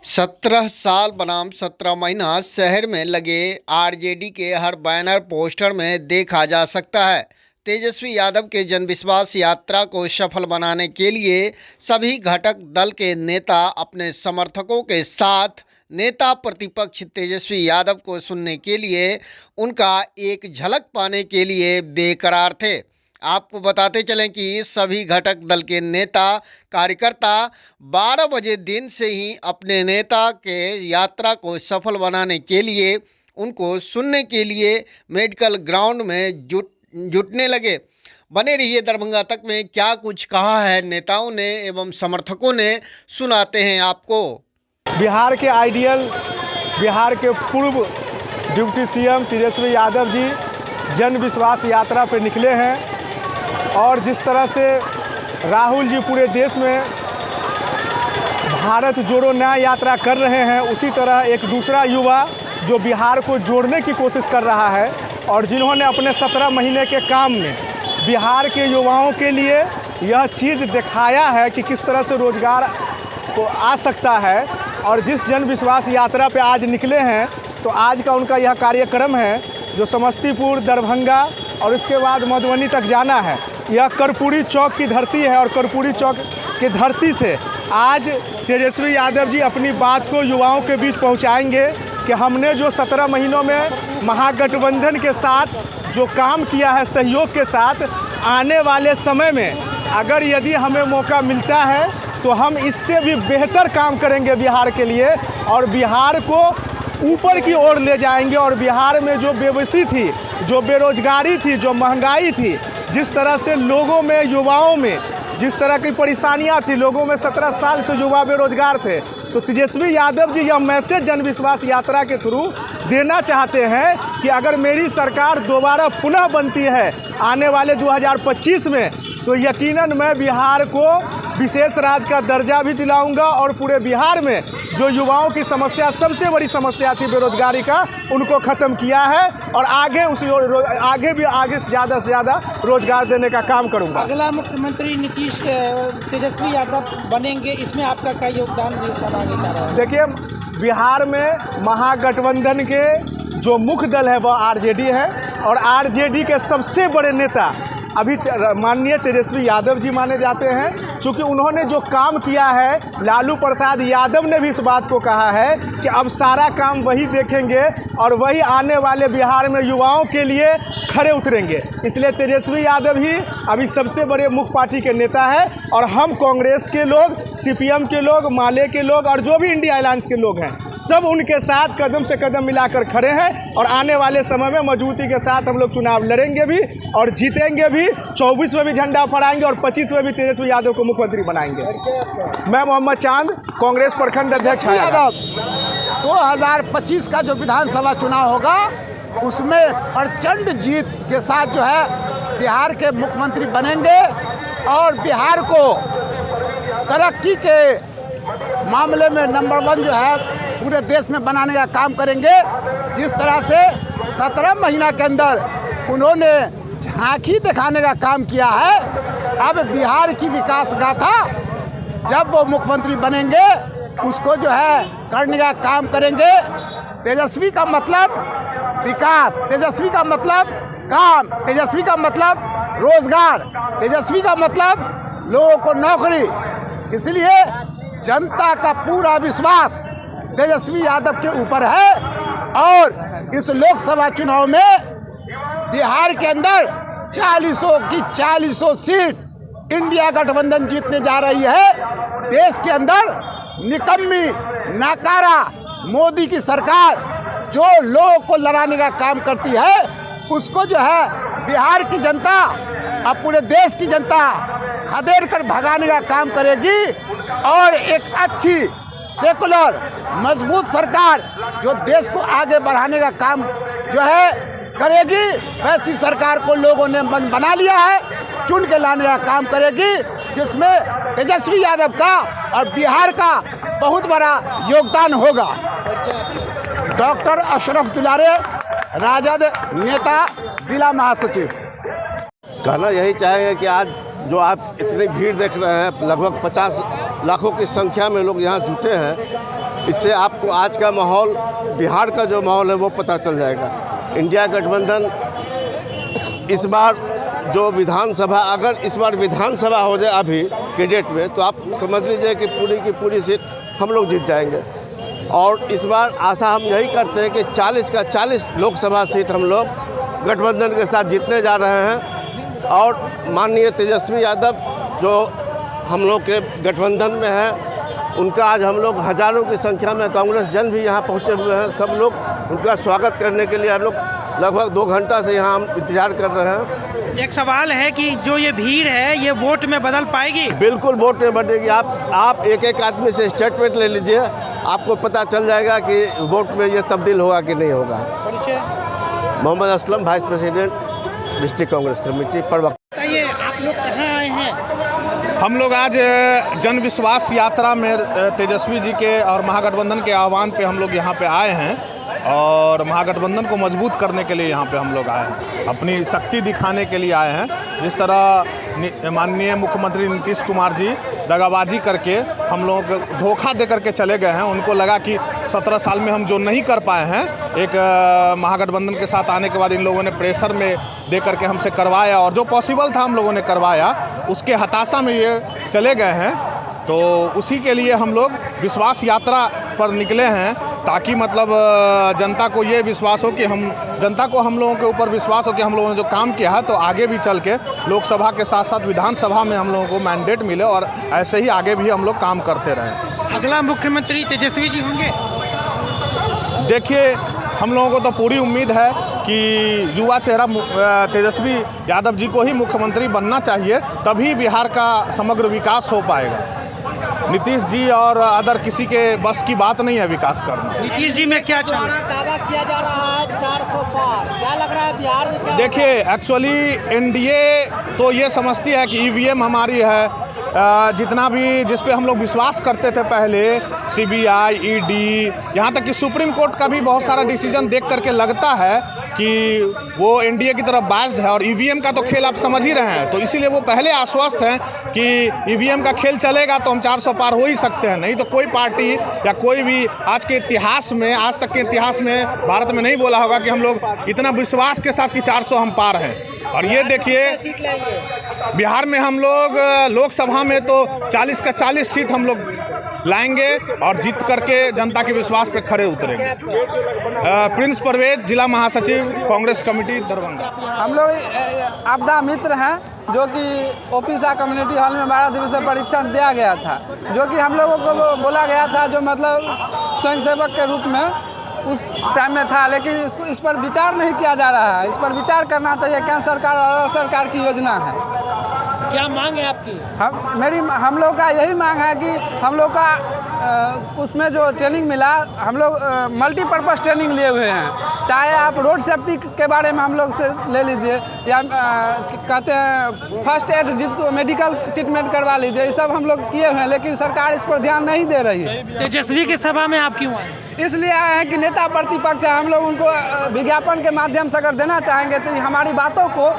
17 साल बनाम 17 महीना शहर में लगे आरजेडी के हर बैनर पोस्टर में देखा जा सकता है। तेजस्वी यादव के जनविश्वास यात्रा को सफल बनाने के लिए सभी घटक दल के नेता अपने समर्थकों के साथ नेता प्रतिपक्ष तेजस्वी यादव को सुनने के लिए उनका एक झलक पाने के लिए बेकरार थे। आपको बताते चलें कि सभी घटक दल के नेता कार्यकर्ता 12 बजे दिन से ही अपने नेता के यात्रा को सफल बनाने के लिए उनको सुनने के लिए मेडिकल ग्राउंड में जुटने लगे। बने रहिए दरभंगा तक में क्या कुछ कहा है नेताओं ने एवं समर्थकों ने, सुनाते हैं आपको। बिहार के आइडियल, बिहार के पूर्व डिप्टी सीएम तेजस्वी यादव जी जन विश्वास यात्रा पर निकले हैं और जिस तरह से राहुल जी पूरे देश में भारत जोड़ो न्याय यात्रा कर रहे हैं, उसी तरह एक दूसरा युवा जो बिहार को जोड़ने की कोशिश कर रहा है और जिन्होंने अपने 17 महीने के काम में बिहार के युवाओं के लिए यह चीज़ दिखाया है कि किस तरह से रोज़गार को आ सकता है। और जिस जन विश्वास यात्रा पे आज निकले हैं, तो आज का उनका यह कार्यक्रम है जो समस्तीपुर, दरभंगा और इसके बाद मधुबनी तक जाना है। यह कर्पूरी चौक की धरती है और कर्पूरी चौक की धरती से आज तेजस्वी यादव जी अपनी बात को युवाओं के बीच पहुंचाएंगे कि हमने जो 17 महीनों में महागठबंधन के साथ जो काम किया है सहयोग के साथ, आने वाले समय में अगर यदि हमें मौका मिलता है तो हम इससे भी बेहतर काम करेंगे बिहार के लिए और बिहार को ऊपर की ओर ले जाएंगे। और बिहार में जो बेबसी थी, जो बेरोजगारी थी, जो महंगाई थी, जिस तरह से लोगों में, युवाओं में जिस तरह की परेशानियां थी, लोगों में 17 साल से युवा बेरोजगार थे, तो तेजस्वी यादव जी यह मैसेज जन विश्वास यात्रा के थ्रू देना चाहते हैं कि अगर मेरी सरकार दोबारा पुनः बनती है आने वाले 2025 में, तो यकीनन मैं बिहार को विशेष राज्य का दर्जा भी दिलाऊंगा और पूरे बिहार में जो युवाओं की समस्या, सबसे बड़ी समस्या थी बेरोजगारी का, उनको ख़त्म किया है और आगे आगे से ज़्यादा रोजगार देने का काम करूंगा। अगला मुख्यमंत्री नीतीश तेजस्वी यादव बनेंगे, इसमें आपका क्या योगदान है? देखिए, बिहार में महागठबंधन के जो मुख्य दल है वह आरजेडी है और आरजेडी के सबसे बड़े नेता अभी माननीय तेजस्वी यादव जी माने जाते हैं। चूँकि उन्होंने जो काम किया है, लालू प्रसाद यादव ने भी इस बात को कहा है कि अब सारा काम वही देखेंगे और वही आने वाले बिहार में युवाओं के लिए खड़े उतरेंगे। इसलिए तेजस्वी यादव ही अभी सबसे बड़े मुख्य पार्टी के नेता है और हम कांग्रेस के लोग, सीपीएम के लोग, माले के लोग और जो भी इंडिया अलायंस के लोग हैं, सब उनके साथ कदम से कदम मिलाकर खड़े हैं और आने वाले समय में मजबूती के साथ हम लोग चुनाव लड़ेंगे भी और जीतेंगे भी। 24 में भी झंडा फहराएंगे और 25 में भी तेजस्वी यादव को मुख्यमंत्री बनाएंगे। मैं मोहम्मद चांद, कांग्रेस प्रखंड अध्यक्ष यादव। 2025 का जो विधानसभा चुनाव होगा उसमें प्रचंड जीत के साथ जो है बिहार के मुख्यमंत्री बनेंगे और बिहार को तरक्की के मामले में नंबर 1 जो है पूरे देश में बनाने का काम करेंगे। जिस तरह से 17 महीना के अंदर उन्होंने झांकी दिखाने का काम किया है, अब बिहार की विकास गाथा जब वो मुख्यमंत्री बनेंगे उसको जो है करने का काम करेंगे। तेजस्वी का मतलब विकास, तेजस्वी का मतलब काम, तेजस्वी का मतलब रोजगार, तेजस्वी का मतलब लोगों को नौकरी। इसलिए जनता का पूरा विश्वास तेजस्वी यादव के ऊपर है और इस लोकसभा चुनाव में बिहार के अंदर 40 सीट इंडिया गठबंधन जीतने जा रही है। देश के अंदर निकम्मी, नाकारा मोदी की सरकार जो लोगों को लड़ाने का काम करती है, उसको जो है बिहार की जनता और पूरे देश की जनता खदेड़ कर भगाने का काम करेगी और एक अच्छी सेकुलर मजबूत सरकार जो देश को आगे बढ़ाने का काम जो है करेगी, वैसी सरकार को लोगों ने मन बना लिया है, चुन के लाने का काम करेगी, जिसमें तेजस्वी यादव का और बिहार का बहुत बड़ा योगदान होगा। डॉक्टर अशरफ दुलारे, राजद नेता, जिला महासचिव। कहना यही चाहेंगे कि आज जो आप इतनी भीड़ देख रहे हैं, लगभग 50 लाखों की संख्या में लोग यहाँ जुटे हैं, इससे आपको आज का माहौल, बिहार का जो माहौल है वो पता चल जाएगा। इंडिया गठबंधन इस बार जो विधानसभा, अगर इस बार विधानसभा हो जाए अभी के डेट में, तो आप समझ लीजिए कि पूरी की पूरी सीट हम लोग जीत जाएंगे। और इस बार आशा हम यही करते हैं कि 40 का 40 लोकसभा सीट हम लोग गठबंधन के साथ जीतने जा रहे हैं। और माननीय तेजस्वी यादव जो हम लोग के गठबंधन में है, उनका आज हम लोग हज़ारों की संख्या में कांग्रेस जन भी यहाँ पहुँचे हुए हैं। सब लोग उनका स्वागत करने के लिए हम लोग लगभग 2 घंटा से यहाँ हम इंतजार कर रहे हैं। एक सवाल है कि जो ये भीड़ है ये वोट में बदल पाएगी? बिल्कुल वोट में बढ़ेगी। आप एक आदमी से स्टेटमेंट ले लीजिए, आपको पता चल जाएगा कि वोट में ये तब्दील होगा कि नहीं होगा। परिचय? Mohammad Aslam, vice president district Congress committee प्रवक्ता। बताइए, आप लोग कहाँ आए हैं? हम लोग आज जन विश्वास यात्रा में तेजस्वी जी के और महागठबंधन के आह्वान पे हम लोग यहाँ पे आए हैं और महागठबंधन को मजबूत करने के लिए यहाँ पे हम लोग आए हैं, अपनी शक्ति दिखाने के लिए आए हैं। जिस तरह माननीय मुख्यमंत्री नीतीश कुमार जी दगाबाजी करके हम लोग धोखा दे करके चले गए हैं, उनको लगा कि 17 साल में हम जो नहीं कर पाए हैं, एक महागठबंधन के साथ आने के बाद इन लोगों ने प्रेशर में दे करके हमसे करवाया और जो पॉसिबल था हम लोगों ने करवाया, उसके हताशा में ये चले गए हैं। तो उसी के लिए हम लोग विश्वास यात्रा पर निकले हैं, ताकि मतलब जनता को ये विश्वास हो कि जनता को हम लोगों के ऊपर विश्वास हो कि हम लोगों ने जो काम किया है तो आगे भी चल के लोकसभा के साथ साथ विधानसभा में हम लोगों को मैंडेट मिले और ऐसे ही आगे भी हम लोग काम करते रहें। अगला मुख्यमंत्री तेजस्वी जी होंगे? देखिए, हम लोगों को तो पूरी उम्मीद है कि युवा चेहरा तेजस्वी यादव जी को ही मुख्यमंत्री बनना चाहिए, तभी बिहार का समग्र विकास हो पाएगा। नीतीश जी और अदर किसी के बस की बात नहीं है विकास करना। नीतीश जी में क्या चल रहा है? दावा किया जा रहा है 400 पार, क्या लग रहा है बिहार में क्या? देखिए, एक्चुअली एनडीए तो ये समझती है कि ईवीएम हमारी है, जितना भी जिस पे हम लोग विश्वास करते थे पहले, सीबीआई, ईडी, यहाँ तक कि सुप्रीम कोर्ट का भी बहुत सारा डिसीजन देख करके लगता है कि वो एनडीए की तरफ बाइज्ड है। और ईवीएम का तो खेल आप समझ ही रहे हैं, तो इसीलिए वो पहले आश्वस्त हैं कि ईवीएम का खेल चलेगा तो हम 400 पार हो ही सकते हैं। नहीं तो कोई पार्टी या कोई भी आज के इतिहास में, आज तक के इतिहास में भारत में नहीं बोला होगा कि हम लोग इतना विश्वास के साथ कि 400 हम पार हैं। और ये देखिए, बिहार में हम लोग लोकसभा में तो 40 का 40 सीट हम लोग लाएंगे और जीत करके जनता के विश्वास पे खड़े उतरेंगे। प्रिंस परवेज, जिला महासचिव, कांग्रेस कमेटी, दरभंगा। हम लोग आपदा मित्र हैं, जो कि ओपीसा कम्युनिटी हॉल में 12 दिवसीय परीक्षण दिया गया था, जो कि हम लोगों को बोला गया था, जो मतलब स्वयंसेवक के रूप में उस टाइम में था। लेकिन इस पर विचार नहीं किया जा रहा है। इस पर विचार करना चाहिए। केंद्र सरकार और सरकार की योजना है। क्या मांग है आपकी? हम लोग का यही मांग है कि हम लोग का उसमें जो ट्रेनिंग मिला, हम लोग मल्टीपर्पज़ ट्रेनिंग लिए हुए हैं। चाहे आप रोड सेफ्टी के बारे में हम लोग से ले लीजिए, या कहते हैं फर्स्ट एड, जिसको मेडिकल ट्रीटमेंट करवा लीजिए, ये सब हम लोग किए हुए हैं। लेकिन सरकार इस पर ध्यान नहीं दे रही है। तेजस्वी की सभा में आप क्यों आए? इसलिए आए हैं कि नेता प्रतिपक्ष है, हम लोग उनको विज्ञापन के माध्यम से अगर देना चाहेंगे तो हमारी बातों को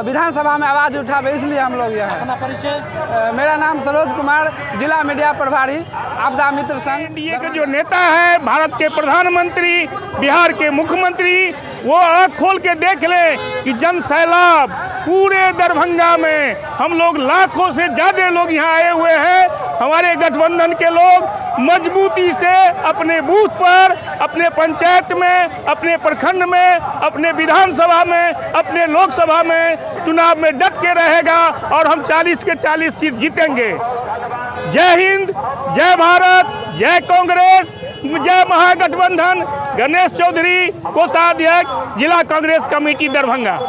विधानसभा में आवाज़ उठावे, इसलिए हम लोग यहाँ हैं। अपना परिचय? मेरा नाम सरोज कुमार, जिला मीडिया प्रभारी, आपदा मित्र संघ। एनडीए के जो नेता है, भारत के प्रधानमंत्री, बिहार के मुख्यमंत्री, वो आँख खोल के देख ले कि जन सैलाब पूरे दरभंगा में, हम लोग लाखों से ज़्यादा लोग यहाँ आए हुए हैं। हमारे गठबंधन के लोग मजबूती से अपने बूथ पर, अपने पंचायत में, अपने प्रखंड में, अपने विधानसभा में, अपने लोकसभा में चुनाव में डट के रहेगा और हम 40 के 40 सीट जीतेंगे। जय हिंद, जय भारत, जय कांग्रेस, जय महागठबंधन। गणेश चौधरी, कोषाध्यक्ष, जिला कांग्रेस कमेटी, दरभंगा।